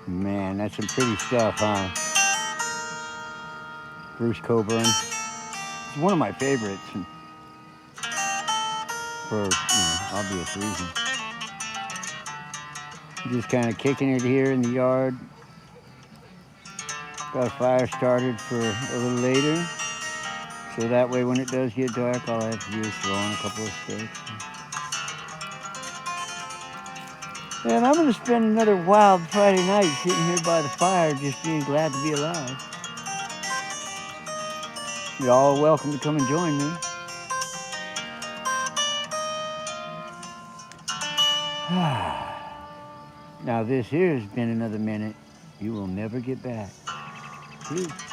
Man, that's some pretty stuff, huh? Bruce Coburn. It's one of my favorites for obvious reasons. Just kind of kicking it here in the yard. Got a fire started for a little later. So that way when it does get dark, all I have to do is throw on a couple of sticks. And I'm going to spend another wild Friday night sitting here by the fire just being glad to be alive. You're all welcome to come and join me. Now this here has been another minute you will never get back. Peace.